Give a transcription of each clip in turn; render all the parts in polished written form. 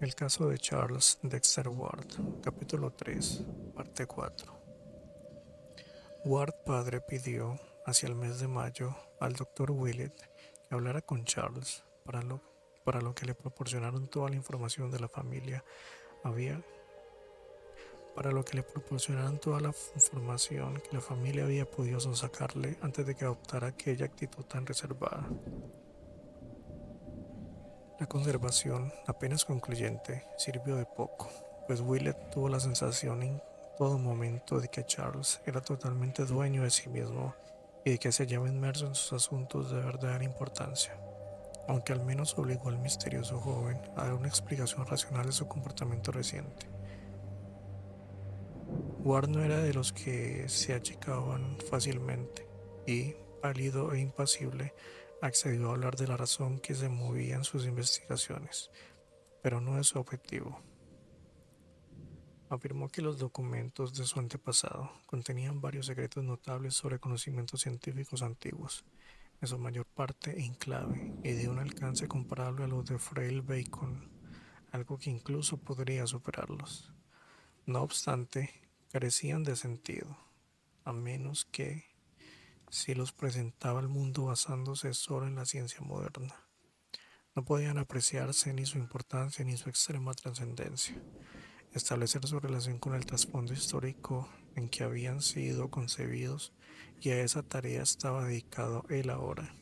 El caso de Charles Dexter Ward, capítulo 3, parte 4. Ward padre pidió, hacia el mes de mayo, al doctor Willett que hablara con Charles, para lo que le proporcionaron toda la información de la familia había para lo que le proporcionaran toda la información que la familia había podido sonsacarle antes de que adoptara aquella actitud tan reservada. La conservación, apenas concluyente, sirvió de poco, pues Willett tuvo la sensación en todo momento de que Charles era totalmente dueño de sí mismo y de que se hallaba inmerso en sus asuntos de verdadera importancia, aunque al menos obligó al misterioso joven a dar una explicación racional de su comportamiento reciente. Ward no era de los que se achicaban fácilmente y, pálido e impasible, accedió a hablar de la razón que se movía en sus investigaciones, pero no de su objetivo. Afirmó que los documentos de su antepasado contenían varios secretos notables sobre conocimientos científicos antiguos, en su mayor parte en clave y de un alcance comparable a los de Frail Bacon, algo que incluso podría superarlos. No obstante, carecían de sentido, a menos que si los presentaba al mundo basándose solo en la ciencia moderna. No podían apreciarse ni su importancia ni su extrema trascendencia. Establecer su relación con el trasfondo histórico en que habían sido concebidos, y a esa tarea estaba dedicado él ahora.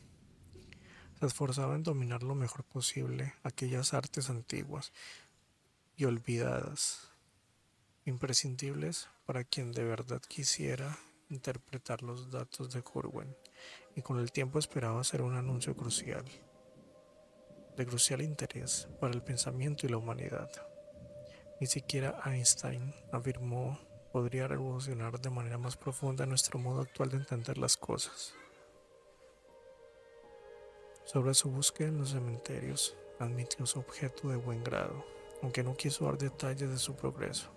Se esforzaba en dominar lo mejor posible aquellas artes antiguas y olvidadas, imprescindibles para quien de verdad quisiera interpretar los datos de Curwen, y con el tiempo esperaba hacer un anuncio crucial, de crucial interés para el pensamiento y la humanidad. Ni siquiera Einstein, afirmó, podría revolucionar de manera más profunda nuestro modo actual de entender las cosas. Sobre su búsqueda en los cementerios, admitió su objeto de buen grado, aunque no quiso dar detalles de su progreso.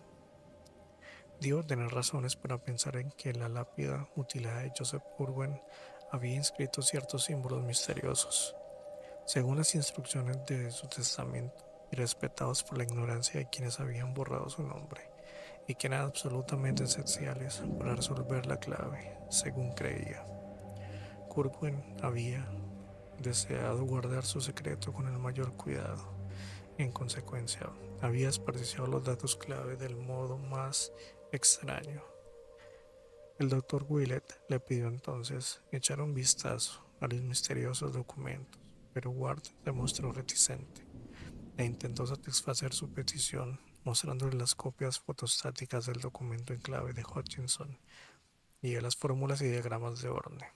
Dio tener razones para pensar en que la lápida mutilada de Joseph Curwen había inscrito ciertos símbolos misteriosos, según las instrucciones de su testamento, y respetados por la ignorancia de quienes habían borrado su nombre, y que eran absolutamente esenciales para resolver la clave, según creía. Curwen había deseado guardar su secreto con el mayor cuidado. En consecuencia, había desperdiciado los datos clave del modo más extraño. El doctor Willett le pidió entonces echar un vistazo a los misteriosos documentos, pero Ward se mostró reticente e intentó satisfacer su petición mostrándole las copias fotostáticas del documento en clave de Hutchinson y de las fórmulas y diagramas de Orne,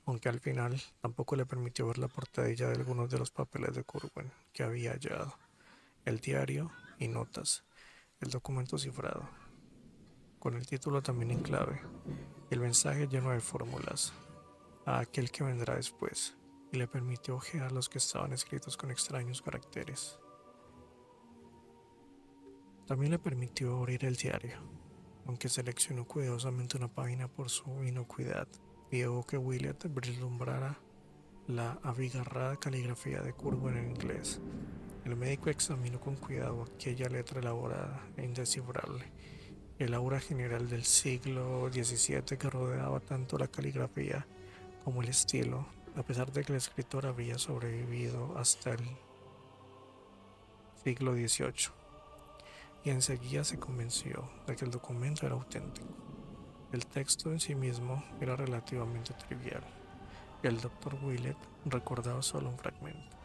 aunque al final tampoco le permitió ver la portadilla de algunos de los papeles de Curwen que había hallado, el diario y notas, el documento cifrado, con el título también en clave, y el mensaje lleno de fórmulas, a aquel que vendrá después, y le permitió ojear los que estaban escritos con extraños caracteres. También le permitió abrir el diario, aunque seleccionó cuidadosamente una página por su inocuidad, y dejó que Willett vislumbrara la abigarrada caligrafía de Curwen en inglés. El médico examinó con cuidado aquella letra elaborada e indescifrable, el aura general del siglo XVII que rodeaba tanto la caligrafía como el estilo, a pesar de que el escritor había sobrevivido hasta el siglo XVIII, y enseguida se convenció de que el documento era auténtico. El texto en sí mismo era relativamente trivial, y el doctor Willett recordaba solo un fragmento.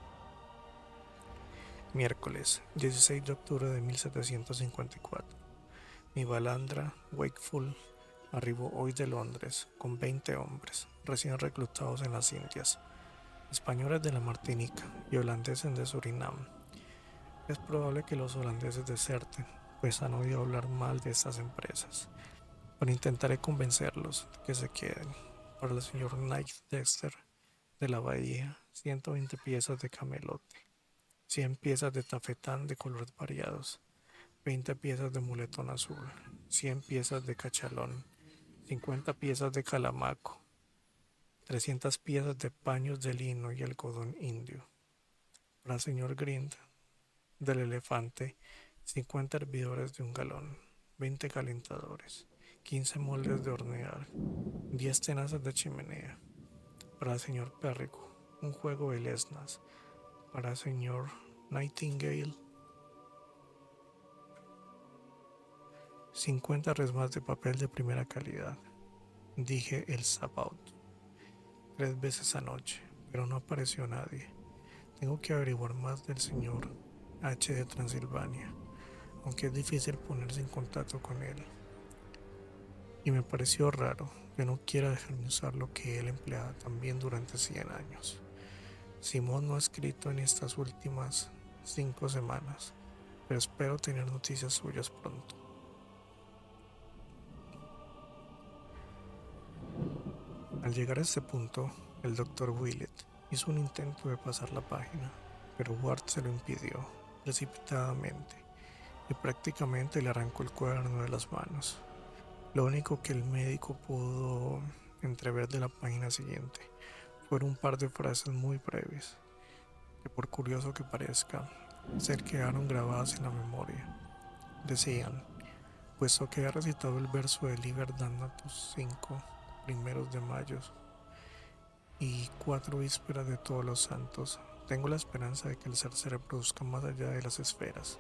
Miércoles 16 de octubre de 1754. Mi balandra, Wakeful, arribó hoy de Londres con 20 hombres, recién reclutados en las Indias, españoles de la Martinica y holandeses de Surinam. Es probable que los holandeses deserten, pues han oído hablar mal de estas empresas, pero intentaré convencerlos de que se queden. Para el señor Knight Dexter de la Bahía, 120 piezas de camelote, 100 piezas de tafetán de colores variados, 20 piezas de muletón azul, 100 piezas de cachalón, 50 piezas de calamaco, 300 piezas de paños de lino y algodón indio. Para el señor Grind, del elefante, 50 hervidores de un galón, 20 calentadores, 15 moldes de hornear, 10 tenazas de chimenea. Para el señor Pérrico, un juego de lesnas. Para el señor Nightingale, 50 resmas de papel de primera calidad. Dije el Sabaut 3 veces anoche, pero no apareció nadie. Tengo que averiguar más del señor H de Transilvania, aunque es difícil ponerse en contacto con él. Y me pareció raro que no quiera dejarme usar lo que él empleaba también durante 100 años. Simón no ha escrito en estas últimas 5 semanas, pero espero tener noticias suyas pronto. Al llegar a este punto, el doctor Willett hizo un intento de pasar la página, pero Ward se lo impidió precipitadamente y prácticamente le arrancó el cuaderno de las manos. Lo único que el médico pudo entrever de la página siguiente fueron un par de frases muy breves, que por curioso que parezca, se quedaron grabadas en la memoria. Decían: puesto que he recitado el verso de Liber Damnatus 5 primeros de mayo y 4 vísperas de todos los santos, tengo la esperanza de que el ser se reproduzca más allá de las esferas.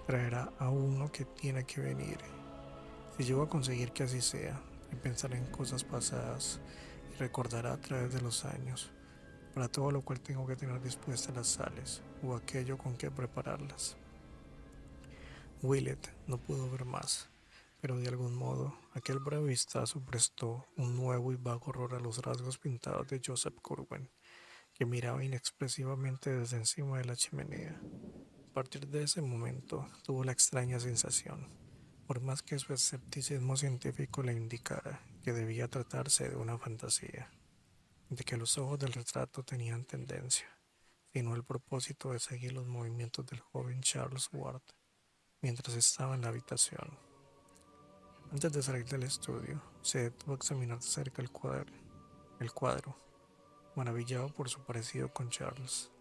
Traerá a uno que tiene que venir. Si llego a conseguir que así sea, y pensaré en cosas pasadas, y recordará a través de los años, para todo lo cual tengo que tener dispuestas las sales, o aquello con que prepararlas. Willett no pudo ver más, pero de algún modo aquel breve vistazo prestó un nuevo y vago horror a los rasgos pintados de Joseph Curwen, que miraba inexpresivamente desde encima de la chimenea. A partir de ese momento tuvo la extraña sensación, por más que su escepticismo científico le indicara que debía tratarse de una fantasía, de que los ojos del retrato tenían tendencia, sino el propósito de seguir los movimientos del joven Charles Ward mientras estaba en la habitación. Antes de salir del estudio, se detuvo a examinar de cerca el cuadro, maravillado por su parecido con Charles,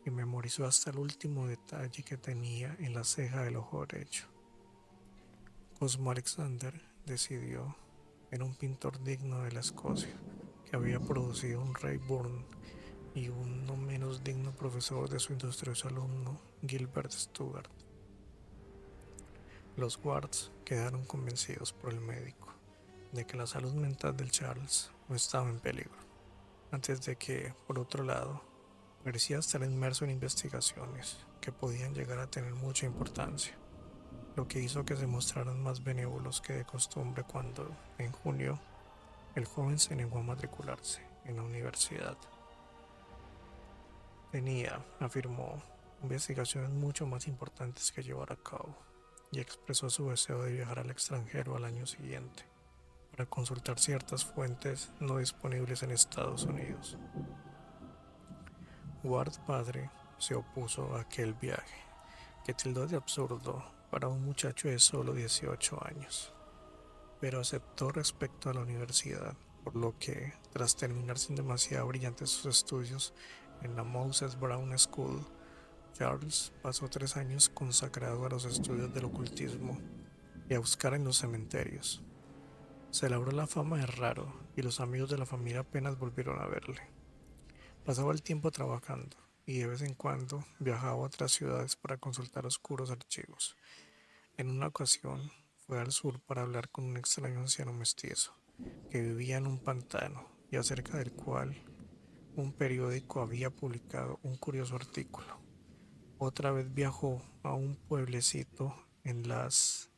y memorizó hasta el último detalle que tenía en la ceja del ojo derecho. Cosmo Alexander decidió: era un pintor digno de la Escocia, que había producido un rey Bourne y un no menos digno profesor de su industrioso alumno Gilbert Stuart. Los Wards quedaron convencidos por el médico de que la salud mental del Charles no estaba en peligro, antes de que, por otro lado, parecía estar inmerso en investigaciones que podían llegar a tener mucha importancia, lo que hizo que se mostraran más benévolos que de costumbre cuando, en junio, el joven se negó a matricularse en la universidad. Tenía, afirmó, investigaciones mucho más importantes que llevar a cabo, y expresó su deseo de viajar al extranjero al año siguiente para consultar ciertas fuentes no disponibles en Estados Unidos. Ward padre se opuso a aquel viaje, que tildó de absurdo para un muchacho de solo 18 años, pero aceptó respecto a la universidad, por lo que, tras terminar sin demasiado brillantes sus estudios en la Moses Brown School, Charles pasó 3 años consagrado a los estudios del ocultismo y a buscar en los cementerios. Se labró la fama de raro y los amigos de la familia apenas volvieron a verle. Pasaba el tiempo trabajando y de vez en cuando viajaba a otras ciudades para consultar oscuros archivos. En una ocasión fue al sur para hablar con un extraño anciano mestizo que vivía en un pantano y acerca del cual un periódico había publicado un curioso artículo. Otra vez viajó a un pueblecito en las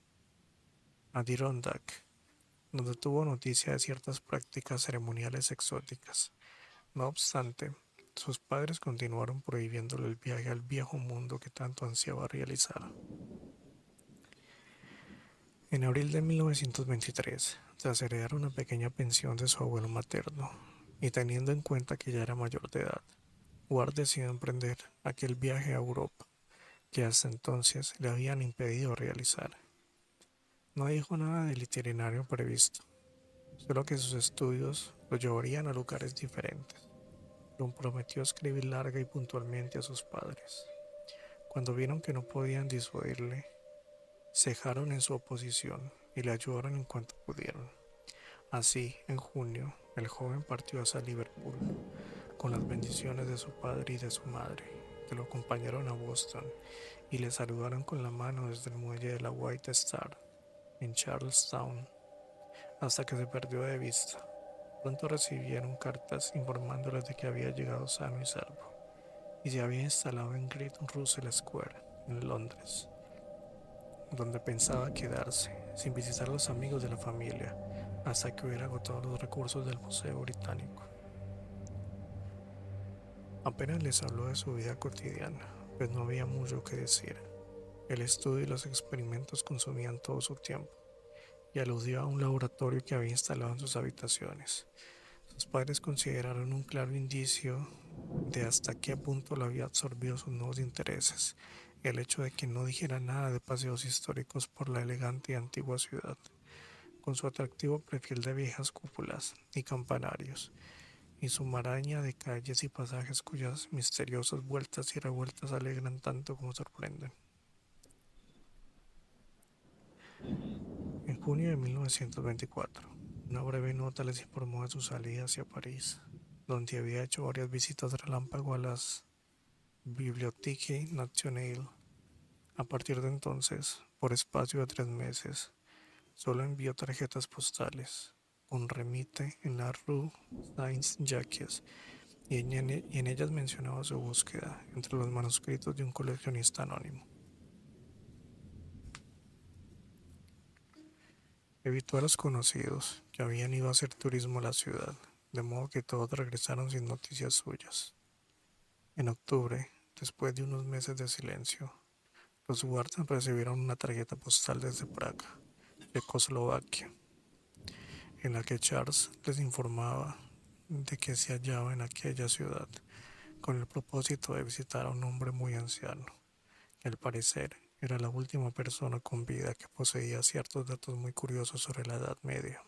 Adirondack, donde tuvo noticia de ciertas prácticas ceremoniales exóticas. No obstante, sus padres continuaron prohibiéndole el viaje al viejo mundo que tanto ansiaba realizar. En abril de 1923, tras heredar una pequeña pensión de su abuelo materno, y teniendo en cuenta que ya era mayor de edad, Ward decidió emprender aquel viaje a Europa, que hasta entonces le habían impedido realizar. No dijo nada del itinerario previsto, solo que sus estudios lo llevarían a lugares diferentes. Pero prometió escribir larga y puntualmente a sus padres. Cuando vieron que no podían disuadirle, cejaron en su oposición y le ayudaron en cuanto pudieron. Así, en junio, el joven partió hacia Liverpool con las bendiciones de su padre y de su madre, que lo acompañaron a Boston y le saludaron con la mano desde el muelle de la White Star en Charlestown hasta que se perdió de vista. Pronto recibieron cartas informándoles de que había llegado sano y salvo y se había instalado en Great Russell Square, en Londres, donde pensaba quedarse sin visitar a los amigos de la familia hasta que hubiera agotado los recursos del Museo Británico. Apenas les habló de su vida cotidiana, pues no había mucho que decir. El estudio y los experimentos consumían todo su tiempo, y aludió a un laboratorio que había instalado en sus habitaciones. Sus padres consideraron un claro indicio de hasta qué punto lo había absorbido sus nuevos intereses, el hecho de que no dijera nada de paseos históricos por la elegante y antigua ciudad, con su atractivo perfil de viejas cúpulas y campanarios, y su maraña de calles y pasajes cuyas misteriosas vueltas y revueltas alegran tanto como sorprenden. En junio de 1924, una breve nota les informó de su salida hacia París, donde había hecho varias visitas relámpago a las Bibliothèque Nationale. A partir de entonces, por espacio de 3 meses, solo envió tarjetas postales, un remite en la Rue Saint-Jacques, y en ellas mencionaba su búsqueda entre los manuscritos de un coleccionista anónimo. Evitó a los conocidos que habían ido a hacer turismo a la ciudad, de modo que todos regresaron sin noticias suyas. En octubre, después de unos meses de silencio, los guardias recibieron una tarjeta postal desde Praga, Checoslovaquia, en la que Charles les informaba de que se hallaba en aquella ciudad con el propósito de visitar a un hombre muy anciano, que al parecer era la última persona con vida que poseía ciertos datos muy curiosos sobre la Edad Media.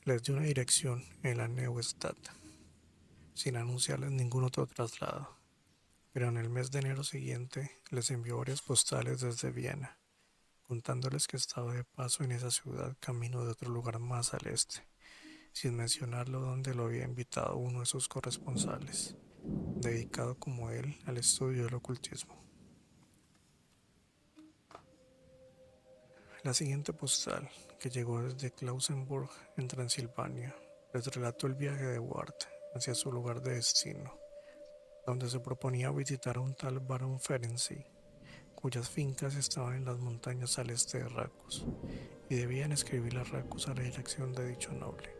Les dio una dirección en la Neustadt, sin anunciarles ningún otro traslado, pero en el mes de enero siguiente les envió varias postales desde Viena, contándoles que estaba de paso en esa ciudad camino de otro lugar más al este, sin mencionarlo donde lo había invitado uno de sus corresponsales, dedicado como él al estudio del ocultismo. La siguiente postal, que llegó desde Klausenburg, en Transilvania, les relató el viaje de Ward hacia su lugar de destino, donde se proponía visitar a un tal Barón Ferenczi, cuyas fincas estaban en las montañas al este de Racus, y debían escribir a Racus a la dirección de dicho noble.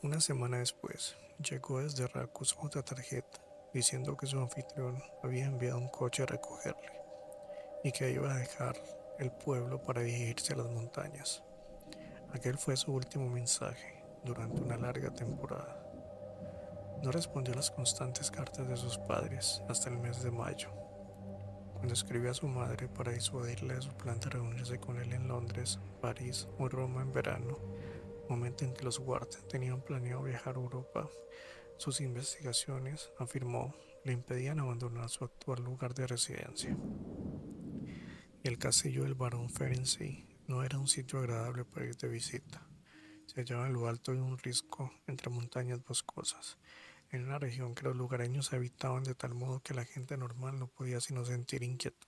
Una semana después, llegó desde Racus otra tarjeta, diciendo que su anfitrión había enviado un coche a recogerle, y que iba a dejar el pueblo para dirigirse a las montañas. Aquel fue su último mensaje durante una larga temporada. No respondió a las constantes cartas de sus padres hasta el mes de mayo, cuando escribió a su madre para disuadirle de su plan de reunirse con él en Londres, París o Roma en verano, momento en que los Ward tenían planeado viajar a Europa. Sus investigaciones, afirmó, le impedían abandonar su actual lugar de residencia. Y el castillo del barón Ferenczi no era un sitio agradable para ir de visita. Se hallaba en lo alto de un risco entre montañas boscosas, en una región que los lugareños habitaban de tal modo que la gente normal no podía sino sentir inquietud.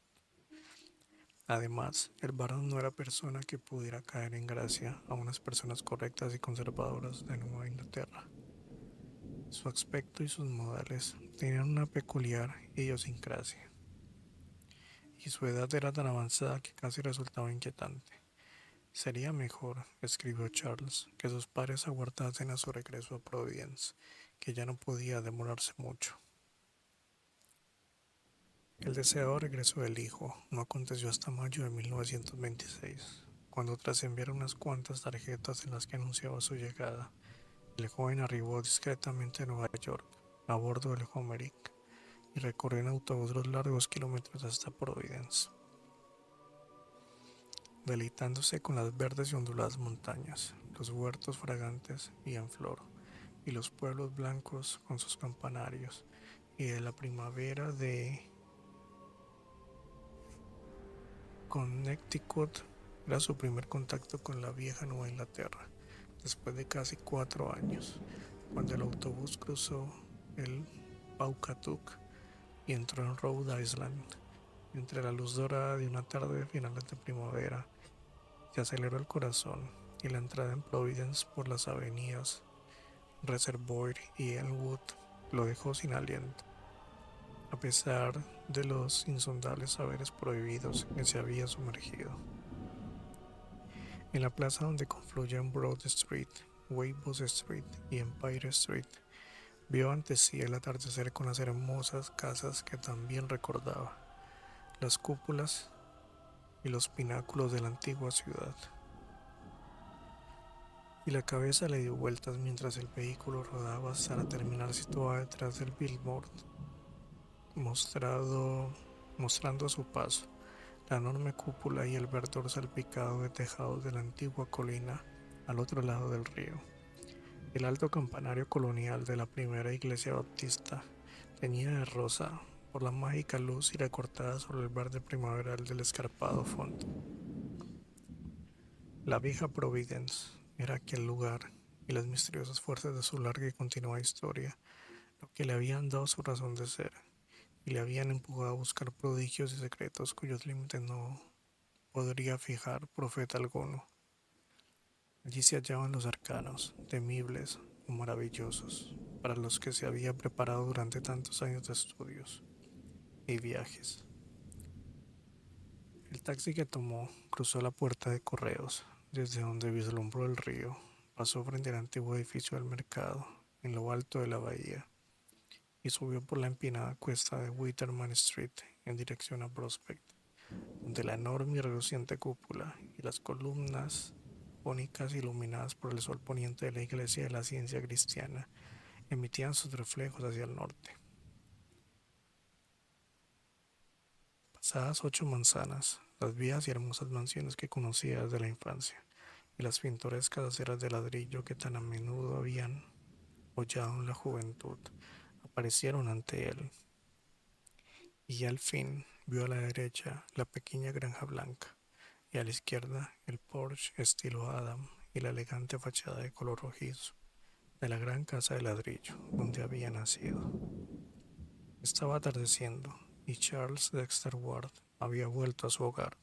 Además, el barón no era persona que pudiera caer en gracia a unas personas correctas y conservadoras de Nueva Inglaterra. Su aspecto y sus modales tenían una peculiar idiosincrasia, y su edad era tan avanzada que casi resultaba inquietante. Sería mejor, escribió Charles, que sus padres aguardasen a su regreso a Providence, que ya no podía demorarse mucho. El deseado regreso del hijo no aconteció hasta mayo de 1926, cuando tras enviar unas cuantas tarjetas en las que anunciaba su llegada, El joven arribó discretamente a Nueva York a bordo del Homeric y recorrió en autobús los largos kilómetros hasta Providence, deleitándose con las verdes y onduladas montañas, los huertos fragantes y en flor, y los pueblos blancos con sus campanarios, y de la primavera de Connecticut era su primer contacto con la vieja Nueva Inglaterra, después de casi 4 años, cuando el autobús cruzó el Pawcatuck y entró en Rhode Island. Entre la luz dorada de una tarde de finales de primavera, se aceleró el corazón y la entrada en Providence por las avenidas Reservoir y Elmwood lo dejó sin aliento, a pesar de los insondables saberes prohibidos en que se había sumergido. En la plaza donde confluyen Broad Street, Weymouth Street y Empire Street, vio ante sí el atardecer con las hermosas casas que también recordaba, las cúpulas y los pináculos de la antigua ciudad. Y la cabeza le dio vueltas mientras el vehículo rodaba hasta terminar situada detrás del billboard, mostrando a su paso la enorme cúpula y el verdor salpicado de tejados de la antigua colina al otro lado del río. El alto campanario colonial de la primera iglesia baptista teñida de rosa por la mágica luz y recortada sobre el verde primaveral del escarpado fondo. La vieja Providence era aquel lugar y las misteriosas fuerzas de su larga y continua historia lo que le habían dado su razón de ser y le habían empujado a buscar prodigios y secretos cuyos límites no podría fijar profeta alguno. Allí se hallaban los arcanos, temibles o maravillosos, para los que se había preparado durante tantos años de estudios y viajes. El taxi que tomó cruzó la puerta de correos, desde donde vislumbró el río, pasó frente al antiguo edificio del mercado, en lo alto de la bahía, y subió por la empinada cuesta de Whitterman Street en dirección a Prospect, donde la enorme y reluciente cúpula y las columnas jónicas iluminadas por el sol poniente de la iglesia de la ciencia cristiana emitían sus reflejos hacia el norte. Pasadas 8 manzanas, las viejas y hermosas mansiones que conocía desde la infancia y las pintorescas aceras de ladrillo que tan a menudo habían hollado en la juventud aparecieron ante él, y al fin vio a la derecha la pequeña granja blanca y a la izquierda el porche estilo Adam y la elegante fachada de color rojizo de la gran casa de ladrillo donde había nacido. Estaba atardeciendo y Charles Dexter Ward había vuelto a su hogar.